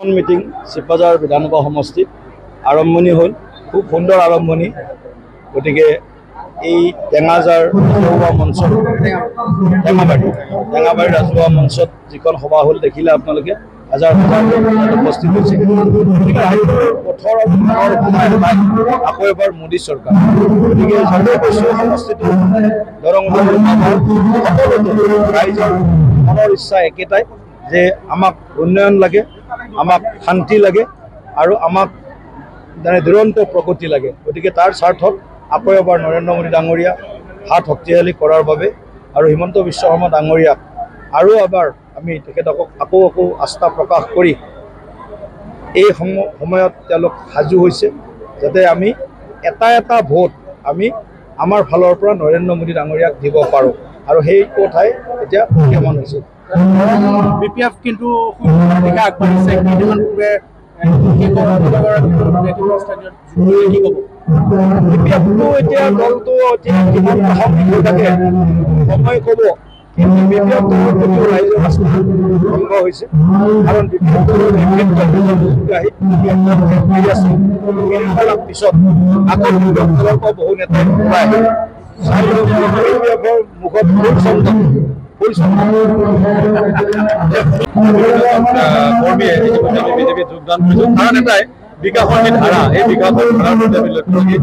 Meeting শিৱবাজাৰ বিধানসভা সমষ্টিত আৰম্ভণি হ'ল। খুব সুন্দৰ আৰম্ভণি। গতিকে এই টেঙাজাৰ ৰাজহুৱা মঞ্চত টেঙাবাৰী ৰাজহুৱা মঞ্চত যিখন সভা হ'ল দেখিলে আপোনালোকে হাজাৰ হাজাৰ লোক উপস্থিত হৈছে। গতিকে পথৰ আকৌ এবাৰ মোদী চৰকাৰ। গতিকে সমষ্টিটো দৰং ৰাইজৰ মনৰ ইচ্ছা একেটাই যে আমাক উন্নয়ন লাগে, আমাক শান্তি লাগে আৰু আমাক দুৰন্ত প্ৰগতি লাগে। গতিকে তাৰ স্বাৰ্থত আকৌ এবাৰ নৰেন্দ্ৰ মোদী ডাঙৰীয়া হাত শক্তিশালী কৰাৰ বাবে আৰু হিমন্ত বিশ্ব শৰ্মা ডাঙৰীয়াক আৰু এবাৰ আমি তেখেতক আকৌ আস্থা প্ৰকাশ কৰি এই সময়ত তেওঁলোক সাজু হৈছে যাতে আমি এটা ভোট আমি আমাৰ ফালৰ পৰা নৰেন্দ্ৰ মোদী ডাঙৰীয়াক দিব পাৰোঁ আৰু সেই কথাই এতিয়া বিদ্যমান হৈছে। BPF কিন্তু আগবাঢ়িছে কেইদিনমান পূৰ্বে BPFটো এতিয়া দলটো কিমান প্ৰাসংগিক হৈ থাকে সময় ক'ব, কিন্তু BPF দলৰ প্ৰতি ৰাইজৰ আস্থা ভংগ হৈছে। কাৰণ BPF পিছত আকৌ দলৰ পৰা বহু নেতাই ওলাই BPFৰ মুখত কৰ্মীয়ে বিজেপিত যোগদান কৰিছোঁ। কাৰণ এটাই বিকাশৰ যি ধাৰা, এই বিকাশৰ ধাৰাৰ প্ৰতি আমি লক্ষ্য ৰাখি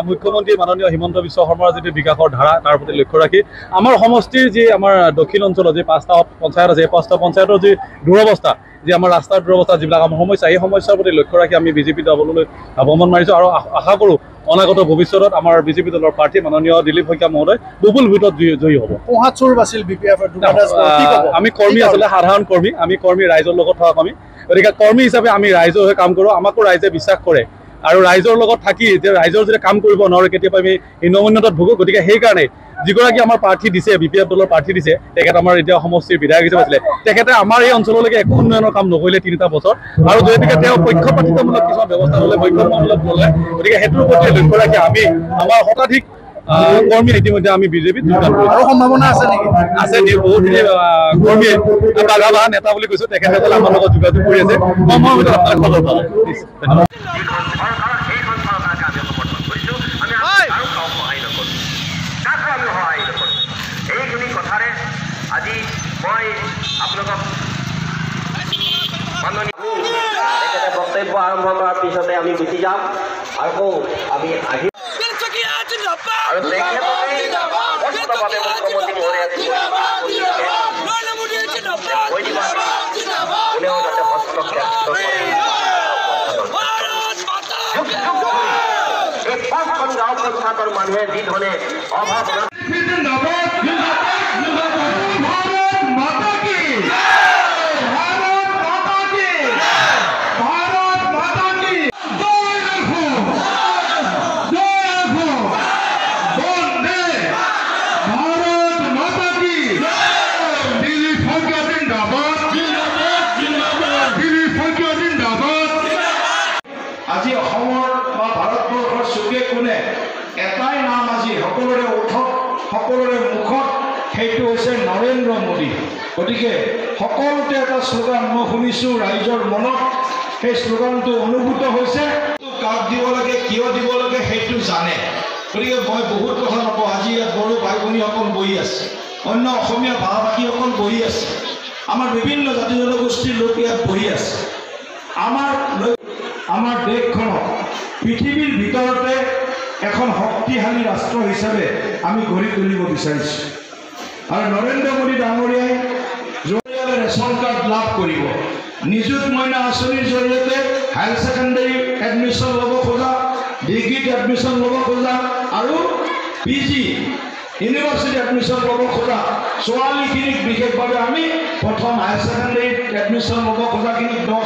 মুখ্যমন্ত্ৰী মাননীয় হিমন্ত বিশ্ব শৰ্মাৰ যিটো বিকাশৰ ধাৰা তাৰ প্ৰতি লক্ষ্য ৰাখি আমাৰ সমষ্টিৰ যি আমাৰ দক্ষিণ অঞ্চলৰ যি 5টা পঞ্চায়ত আছে, এই 5টা পঞ্চায়তৰ যি দুৰৱস্থা, যি আমাৰ ৰাস্তাৰ দুৰৱস্থা, যিবিলাক আমাৰ সমস্যা, এই সমস্যাৰ প্ৰতি লক্ষ্য ৰাখি আমি বিজেপি দললৈ ভ্ৰমণ মাৰিছোঁ আৰু আশা কৰোঁ অনাগত ভৱিষ্যতত আমাৰ বিজেপি দলৰ প্ৰাৰ্থী মাননীয় দিলীপ শইকীয়া মহোদয় বহুল ভোটত জয়ী হ'ব। আমি কৰ্মী আচলতে সাধাৰণ কৰ্মী, আমি কৰ্মী ৰাইজৰ লগত থকা কৰ্মী। গতিকে কৰ্মী হিচাপে আমি ৰাইজৰ হৈ কাম কৰোঁ। আমাকো ৰাইজে বিশ্বাস কৰে আৰু ৰাইজৰ লগত থাকি যে ৰাইজৰ যেতিয়া কাম কৰিব নোৱাৰে কেতিয়াবা আমি হীনমন্যতাত ভোগোঁ। গতিকে সেইকাৰণে যিগৰাকী আমাৰ প্ৰাৰ্থী দিছে, BPF দলৰ প্ৰাৰ্থী দিছে, তেখেত আমাৰ এতিয়া সমষ্টিৰ বিধায়ক হিচাপে আছিলে। তেখেতে আমাৰ এই অঞ্চললৈকে একো উন্নয়নৰ কাম নকৰিলে 3টা বছৰ, আৰু গতিকে তেওঁ পক্ষপাতিত্বমূলক কিছুমান ব্যৱস্থা ল'লে, বৈষম্যমূলক ল'লে। গতিকে সেইটোৰ প্ৰতি লক্ষ্য ৰাখি আমি আমাৰ শতাধিক কৰ্মী ইতিমধ্যে আমি বিজেপিত যোগদান কৰিছোঁ। আৰু সম্ভাৱনা আছে নেকি? আছে নি, বহুতখিনি কৰ্মীয়ে বাঘা নেতা বুলি কৈছোঁ, তেখেতসকলে আমাৰ লগত যোগাযোগ কৰি আছে। মই আপোনাক খবৰ পালোঁ। ধন্যবাদ। এইখিনি কথাৰে আজি মই আপোনালোকক তেখেতে বক্তব্য আৰম্ভ কৰাৰ পিছতে আমি গুচি যাম আকৌ আমি আহিম আৰু তেখেতভাৱে মুখ্যমন্ত্ৰী মহোদয়ে কৈ দিবা কোনেও যাতে হস্তক্ষেপ এই 5খন গাঁও পঞ্চায়তৰ মানুহে যি ধৰণে অভাৱ আজি অসমৰ বা ভাৰতবৰ্ষৰ চুকে কোণে এটাই নাম আজি সকলোৰে ওঠত, সকলোৰে মুখত, সেইটো হৈছে নৰেন্দ্ৰ মোদী। গতিকে সকলোতে এটা শ্লোগান মই শুনিছোঁ ৰাইজৰ মনত, সেই শ্লোগানটো অনুভূত হৈছে। কাক দিব লাগে, কিয় দিব লাগে সেইটো জানে। গতিকে মই বহুত কথা নকওঁ। আজি ইয়াত বড়ো ভাই ভনীসকল বহি আছে, অন্য অসমীয়া ভাষা ভাষীসকল বহি আছে, আমাৰ বিভিন্ন জাতি জনগোষ্ঠীৰ লোক ইয়াত বহি আছে। আমাৰ দেশখনক পৃথিৱীৰ ভিতৰতে এখন শক্তিশালী ৰাষ্ট্ৰ হিচাপে আমি গঢ়ি তুলিব বিচাৰিছোঁ। আৰু নৰেন্দ্ৰ মোদী ডাঙৰীয়াই জৰিয়তে ৰেচন কাৰ্ড লাভ কৰিব, নিযুত মইনা আঁচনিৰ জৰিয়তে হায়াৰ ছেকেণ্ডেৰী এডমিশ্যন ল'ব খোজা, ডিগ্ৰীত এডমিশ্যন ল'ব খোজা আৰু PG ইউনিভাৰ্চিটি এডমিশ্যন ল'ব খোজা ছোৱালীখিনিক বিশেষভাৱে আমি প্ৰথম হায়াৰ ছেকেণ্ডেৰীত এডমিশ্যন ল'ব খোজাখিনিক 10